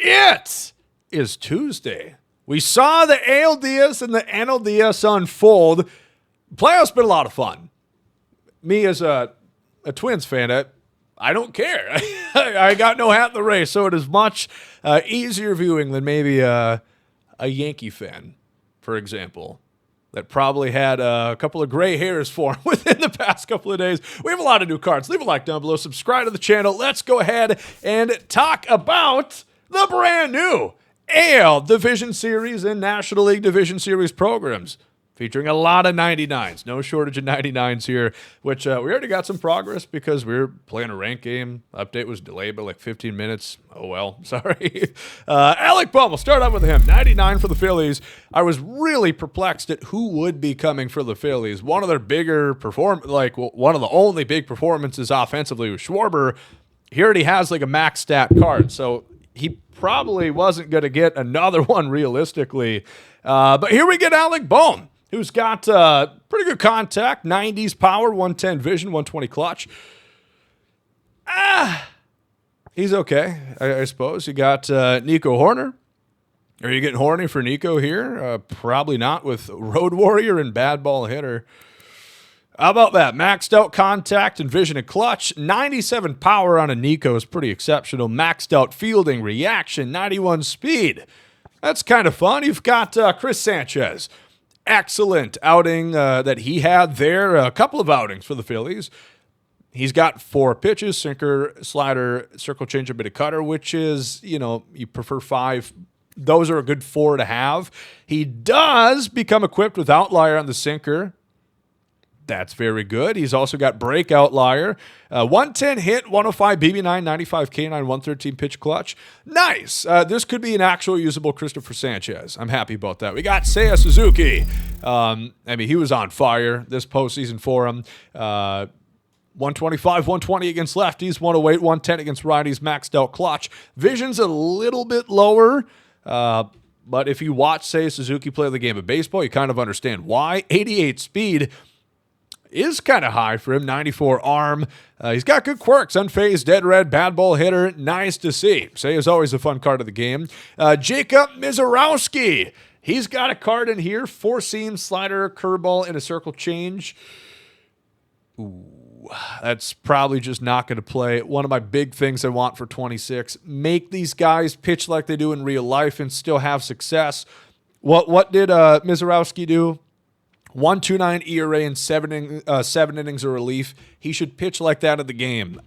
It is Tuesday. We saw the ALDS and the NLDS unfold. Playoffs been a lot of fun. Me as a Twins fan, I don't care. I got no hat in the race, so it is much easier viewing than maybe a Yankee fan, for example, that probably had a couple of gray hairs form within the past couple of days. We have a lot of new cards. Leave a like down below. Subscribe to the channel. Let's go ahead and talk about the brand new AL Division Series and National League Division Series programs, featuring a lot of 99s. No shortage of 99s here, which we already got some progress because we were playing a ranked game. Update was delayed by like 15 minutes. Oh, well, sorry. Alec Bohm, we'll start off with him. 99 for the Phillies. I was really perplexed at who would be coming for the Phillies. One of their bigger one of the only big performances offensively was Schwarber. He already has like a max stat card, so he probably wasn't going to get another one realistically. But here we get Alec Bohm, who's got pretty good contact, 90s power, 110 vision, 120 clutch. He's okay, I suppose. You got Nico Horner. Are you getting horny for Nico here? Probably not with Road Warrior and Bad Ball Hitter. How about that? Maxed out contact and vision and clutch. 97 power on a Nico is pretty exceptional. Maxed out fielding, reaction, 91 speed. That's kind of fun. You've got Chris Sanchez. Excellent outing that he had there. A couple of outings for the Phillies. He's got 4 pitches, sinker, slider, circle change, a bit of cutter, which is, you prefer 5. Those are a good 4 to have. He does become equipped with outlier on the sinker. That's very good. He's also got break outlier. 110 hit, 105 BB9, 95 K9, 113 pitch clutch. Nice. This could be an actual usable Christopher Sanchez. I'm happy about that. We got Seiya Suzuki. He was on fire this postseason for him. 125, 120 against lefties, 108, 110 against righties, maxed out clutch. Vision's a little bit lower, but if you watch Seiya Suzuki play the game of baseball, you kind of understand why. 88 speed is kind of high for him. 94 arm. He's got good quirks. Unfazed, dead red, bad ball hitter. Nice to see. Say is always a fun card of the game. Jacob Mizorowski. He's got a card in here. 4-seam, slider, curveball, and a circle change. Ooh, that's probably just not going to play. One of my big things I want for 26. Make these guys pitch like they do in real life and still have success. What did Mizorowski do? 1.29 ERA and 7 innings of relief. He should pitch like that in the game.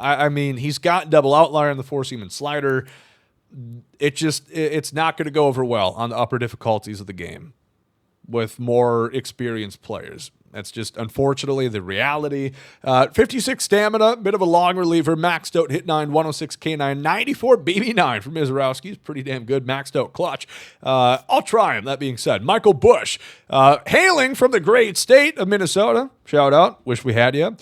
He's got double outlier in the 4-seam and slider. It's not going to go over well on the upper difficulties of the game with more experienced players. That's just, unfortunately, the reality. 56 stamina, bit of a long reliever, maxed out hit 9, 106 K9, 94 BB9 from Mizorowski. He's pretty damn good, maxed out clutch. I'll try him, that being said. Michael Busch, hailing from the great state of Minnesota. Shout out, wish we had you.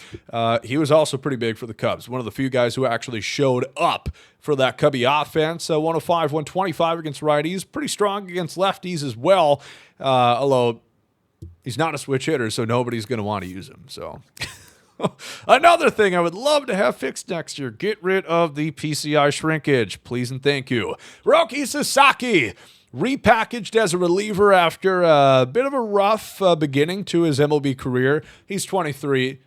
He was also pretty big for the Cubs. One of the few guys who actually showed up for that Cubby offense. 105, 125 against righties. Pretty strong against lefties as well, although he's not a switch hitter, so nobody's going to want to use him. So another thing I would love to have fixed next year, get rid of the PCI shrinkage. Please and thank you. Roki Sasaki, repackaged as a reliever after a bit of a rough beginning to his MLB career. He's 23.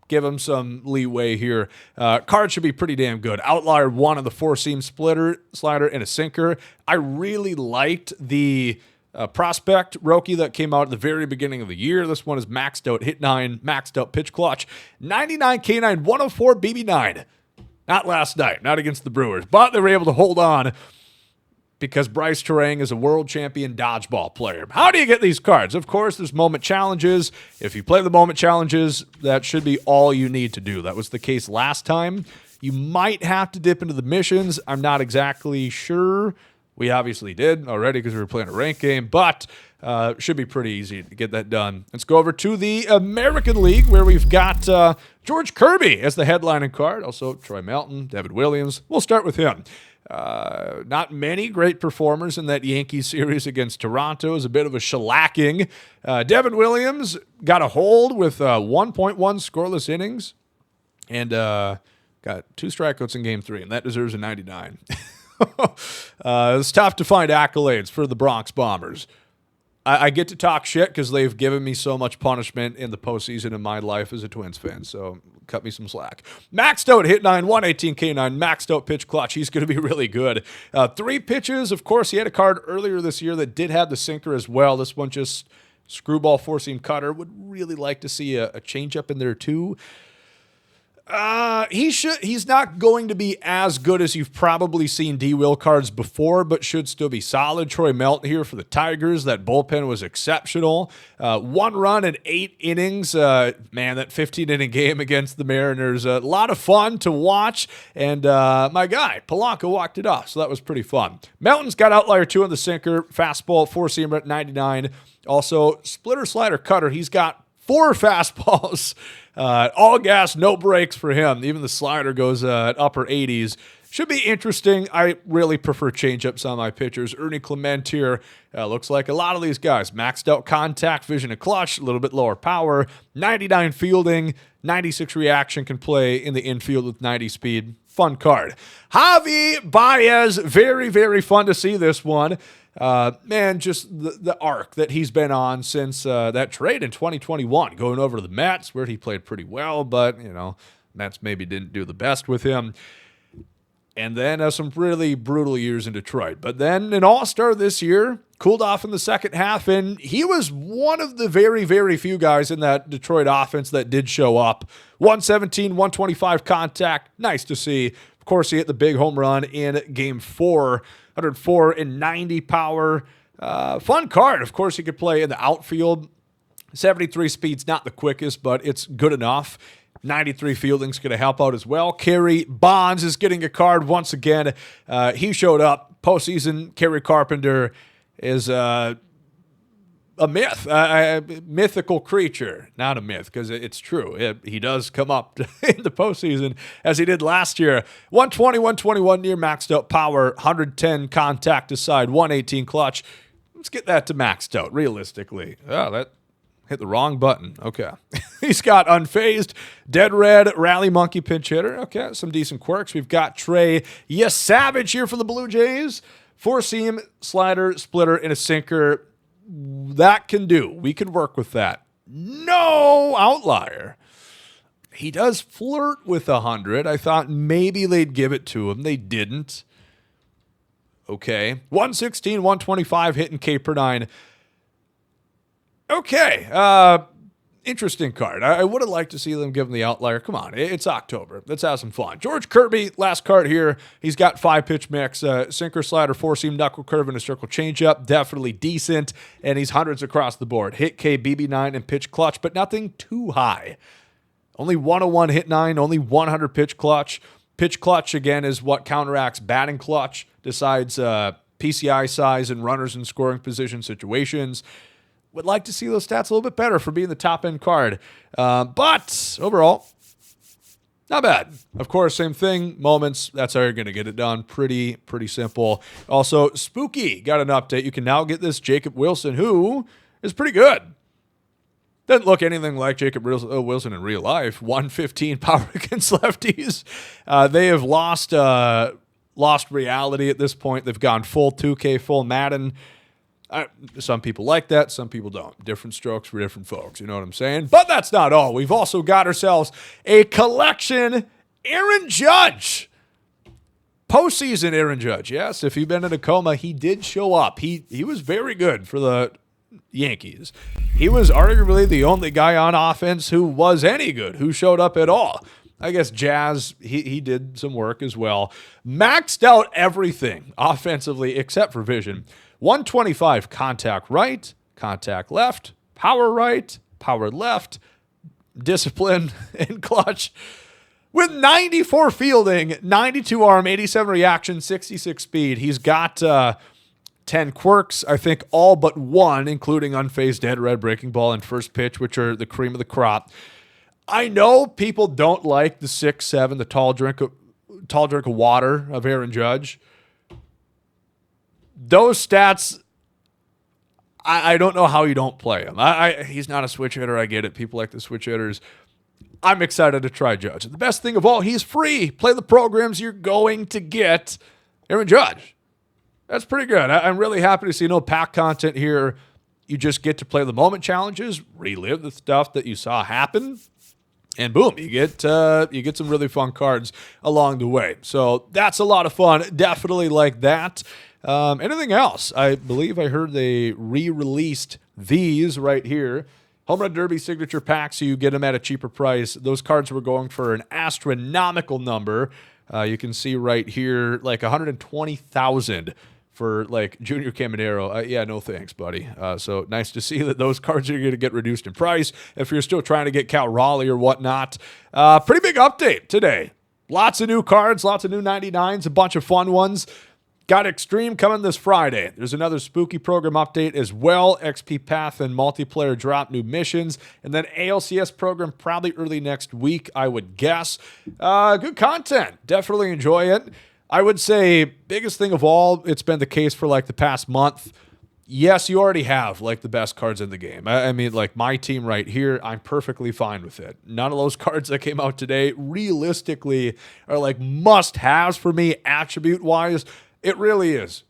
Give him some leeway here. Card should be pretty damn good. Outlier 1 of the 4-seam slider, and a sinker. I really liked the prospect Roki that came out at the very beginning of the year. This one is maxed out hit 9, maxed out pitch clutch, 99 K9, 104 BB9. Not last night, not against the Brewers, but they were able to hold on because Bryce Terang is a world champion dodgeball player. How do you get these cards? Of course, there's moment challenges. If you play the moment challenges, that should be all you need to do. That was the case last time. You might have to dip into the missions. I'm not exactly sure. We obviously did already because we were playing a ranked game, but should be pretty easy to get that done. Let's go over to the American League where we've got George Kirby as the headlining card. Also, Troy Melton, David Williams. We'll start with him. Not many great performers in that Yankees series against Toronto. It was a bit of a shellacking. Devin Williams got a hold with 1.1 scoreless innings and got 2 strikeouts in Game 3, and that deserves a 99. It's tough to find accolades for the Bronx Bombers. I get to talk shit because they've given me so much punishment in the postseason in my life as a Twins fan, so cut me some slack. Maxed out hit 9, 118 K9, maxed out pitch clutch. He's going to be really good. 3 pitches. Of course, he had a card earlier this year that did have the sinker as well. This one just screwball four-seam cutter. Would really like to see a changeup in there too. He's not going to be as good as you've probably seen D-Will cards before, but should still be solid. Troy Melton here for the Tigers. That bullpen was exceptional. 1 run in 8 innings. Man, that 15-inning game against the Mariners, a lot of fun to watch. And my guy, Polanco, walked it off, so that was pretty fun. Melton's got outlier 2 on the sinker. Fastball, four-seamer at 99. Also, splitter, slider, cutter. He's got 4 fastballs. All gas, no brakes for him. Even the slider goes at upper 80s. Should be interesting. I really prefer changeups on my pitchers. Ernie Clement here looks like a lot of these guys. Maxed out contact, vision, and clutch. A little bit lower power. 99 fielding. 96 reaction. Can play in the infield with 90 speed. Fun card. Javi Baez. Very, very fun to see this one. Man, just the arc that he's been on since that trade in 2021, going over to the Mets, where he played pretty well, but, Mets maybe didn't do the best with him. And then some really brutal years in Detroit. But then an all-star this year, cooled off in the second half, and he was one of the very, very few guys in that Detroit offense that did show up. 117, 125 contact, nice to see. Of course, he hit the big home run in Game 4. 104 and 90 power. Fun card. Of course, he could play in the outfield. 73 speed's not the quickest, but it's good enough. 93 fielding's going to help out as well. Kerry Bonds is getting a card once again. He showed up. Postseason, Kerry Carpenter is a myth, a mythical creature. Not a myth, because it's true. He does come up in the postseason, as he did last year. 120, 121 near maxed out power, 110 contact aside, 118 clutch. Let's get that to maxed out, realistically. Oh, that hit the wrong button. Okay. He's got unfazed, dead red, rally monkey pinch hitter. Okay, some decent quirks. We've got Trey Savage here for the Blue Jays. 4-seam, slider, splitter, and a sinker. That can do. We can work with that. No outlier. He does flirt with 100. I thought maybe they'd give it to him. They didn't. Okay. 116, 125 hitting K per 9. Okay. Interesting card. I would have liked to see them give him the outlier. Come on, it's October. Let's have some fun. George Kirby, last card here. He's got 5-pitch mix, sinker, slider, 4-seam, knuckle curve, and a circle changeup. Definitely decent, and he's hundreds across the board. Hit K, BB9, and pitch clutch, but nothing too high. Only 101 hit 9, only 100 pitch clutch. Pitch clutch, again, is what counteracts batting clutch, decides PCI size and runners in scoring position situations. Would like to see those stats a little bit better for being the top-end card. But overall, not bad. Of course, same thing. Moments, that's how you're going to get it done. Pretty simple. Also, Spooky got an update. You can now get this Jacob Wilson, who is pretty good. Doesn't look anything like Jacob Wilson in real life. 115 power against lefties. They have lost reality at this point. They've gone full 2K, full Madden. Some people like that, some people don't. Different strokes for different folks, you know what I'm saying? But that's not all. We've also got ourselves a collection Aaron Judge. Postseason Aaron Judge, yes. If he'd been in a coma, he did show up. He was very good for the Yankees. He was arguably the only guy on offense who was any good, who showed up at all. I guess Jazz, he did some work as well. Maxed out everything offensively except for vision. 125 contact right, contact left, power right, power left, discipline, and clutch. With 94 fielding, 92 arm, 87 reaction, 66 speed. He's got 10 quirks, I think all but one, including unfazed dead red breaking ball and first pitch, which are the cream of the crop. I know people don't like the 6'7", the tall drink of water of Aaron Judge. Those stats, I don't know how you don't play him. He's not a switch hitter. I get it. People like the switch hitters. I'm excited to try Judge. The best thing of all, he's free. Play the programs you're going to get Aaron Judge. That's pretty good. I'm really happy to see no pack content here. You just get to play the moment challenges, relive the stuff that you saw happen, and boom, you get some really fun cards along the way. So that's a lot of fun. Definitely like that. Anything else? I believe I heard they re-released these right here. Home Run Derby signature packs, so you get them at a cheaper price. Those cards were going for an astronomical number. You can see right here, like 120,000 for like Junior Caminero. Yeah, no thanks, buddy. So nice to see that those cards are going to get reduced in price if you're still trying to get Cal Raleigh or whatnot. Pretty big update today. Lots of new cards, lots of new 99s, a bunch of fun ones. Got Extreme coming this Friday. There's another spooky program update as well. XP Path and multiplayer drop new missions. And then ALCS program probably early next week, I would guess. Good content. Definitely enjoy it. I would say biggest thing of all, it's been the case for like the past month. Yes, you already have like the best cards in the game. I mean, like my team right here, I'm perfectly fine with it. None of those cards that came out today realistically are like must-haves for me attribute-wise. It really is.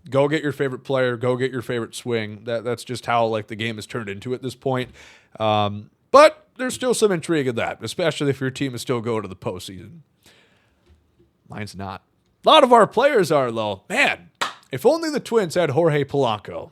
Go get your favorite player. Go get your favorite swing. That's just how like the game has turned into at this point. But there's still some intrigue in that, especially if your team is still going to the postseason. Mine's not. A lot of our players are, though. Man, if only the Twins had Jorge Polanco.